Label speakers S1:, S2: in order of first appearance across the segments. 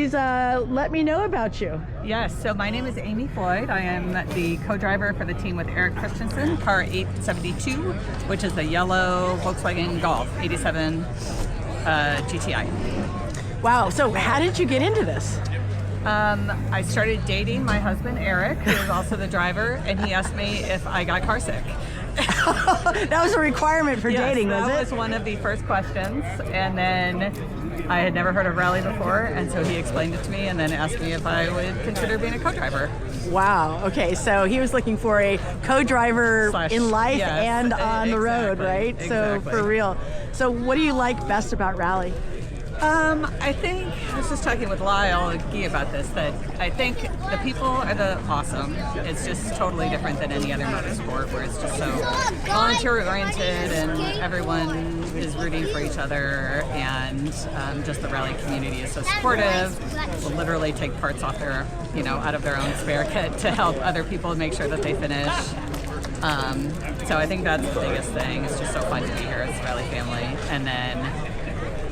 S1: please let me know about you?
S2: Yes, so my name is Amy Floyd. I am the co-driver for the team with Erik Christianson, car 872, which is the yellow Volkswagen Golf 87 GTI.
S1: Wow, so how did you get into this?
S2: I started dating my husband, Erik, who is also the driver, and he asked me if I got car sick.
S1: That was a requirement for dating, was it?
S2: That was one of the first questions, and then I had never heard of rally before, and so he explained it to me and then asked me if I would consider being a co-driver.
S1: Wow, okay, so he was looking for a co-driver in life and on the road, right?
S2: Exactly.
S1: So for real. So what do you like best about rally?
S2: I think, I was just talking with Lyle and Guy about this, that I think the people are awesome. It's just totally different than any other motorsport where it's just so volunteer-oriented and everyone is rooting for each other, and just the rally community is so supportive. Will literally take parts off their, out of their own spare kit to help other people make sure that they finish. So I think that's the biggest thing. It's just so fun to be here as a rally family. And then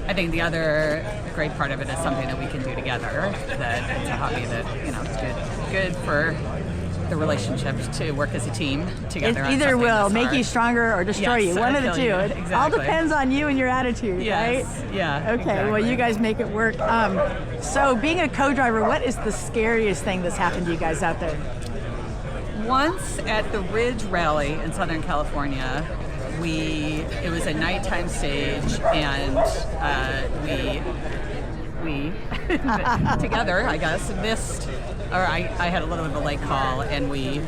S2: I think the other great part of it is something that we can do together, that it's a hobby that, it's good for the relationship to work as a team together.
S1: It either will make you stronger or destroy you, one of the two. It all depends on you and your attitude, right?
S2: Yeah.
S1: Okay,
S2: exactly.
S1: Well, you guys make it work. So being a co-driver, what is the scariest thing that's happened to you guys out there?
S2: Once at the Ridge Rally in Southern California, it was a nighttime stage, and we together, I guess, missed, or I had a little bit of a late call, and we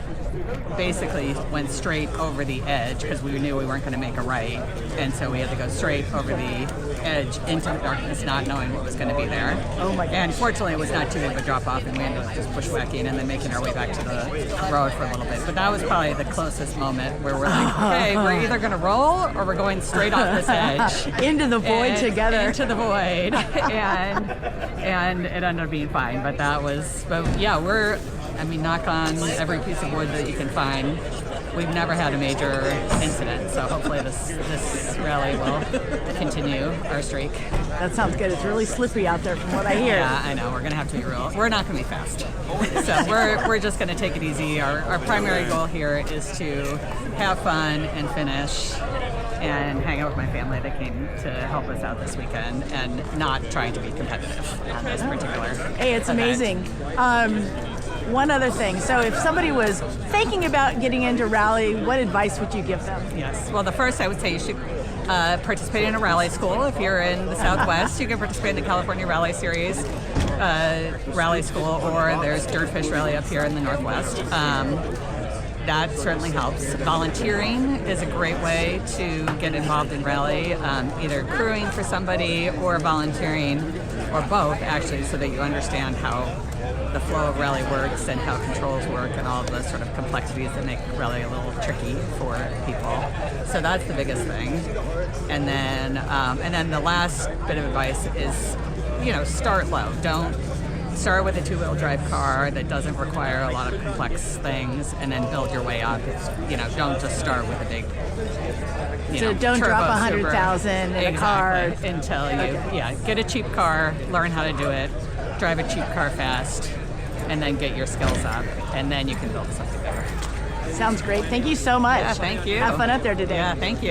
S2: basically went straight over the edge because we knew we weren't going to make a right, and so we had to go straight over the edge into the darkness, not knowing what was going to be there.
S1: Oh my gosh. And
S2: fortunately, it was not too big of a drop off, and we ended up just bushwhacking and then making our way back to the road for a little bit. But that was probably the closest moment where we're like, okay, we're either going to roll or we're going straight off this edge
S1: into the void together.
S2: Into the void, and it ended up being fine. But knock on every piece of wood that you can find. We've never had a major incident, so hopefully this rally will continue our streak.
S1: That sounds good. It's really slippery out there from what I hear.
S2: Yeah, I know. We're going to have to be real. We're not going to be fast. So we're just going to take it easy. Our primary goal here is to have fun and finish and hang out with my family that came to help us out this weekend, and not trying to be competitive on this particular
S1: Hey, it's amazing. One other thing. So if somebody was thinking about getting into rally, what advice would you give them?
S2: Yes. Well, the first I would say you should participate in a rally school. If you're in the Southwest, you can participate in the California Rally Series rally school, or there's Dirtfish Rally up here in the Northwest. That certainly helps. Volunteering is a great way to get involved in rally, either crewing for somebody or volunteering, or both actually, so that you understand how the flow of rally works and how controls work and all of the sort of complexities that make rally a little tricky for people. So that's the biggest thing. And then the last bit of advice is, start low. Don't start with a two-wheel drive car that doesn't require a lot of complex things, and then build your way up. Don't just start with a big,
S1: so don't drop 100,000 in a car
S2: until you get a cheap car, learn how to do it, drive a cheap car fast, and then get your skills up, and then you can build something bigger.
S1: Sounds great. Thank you so much.
S2: Yeah, thank you.
S1: Have fun up there today.
S2: Yeah, thank you.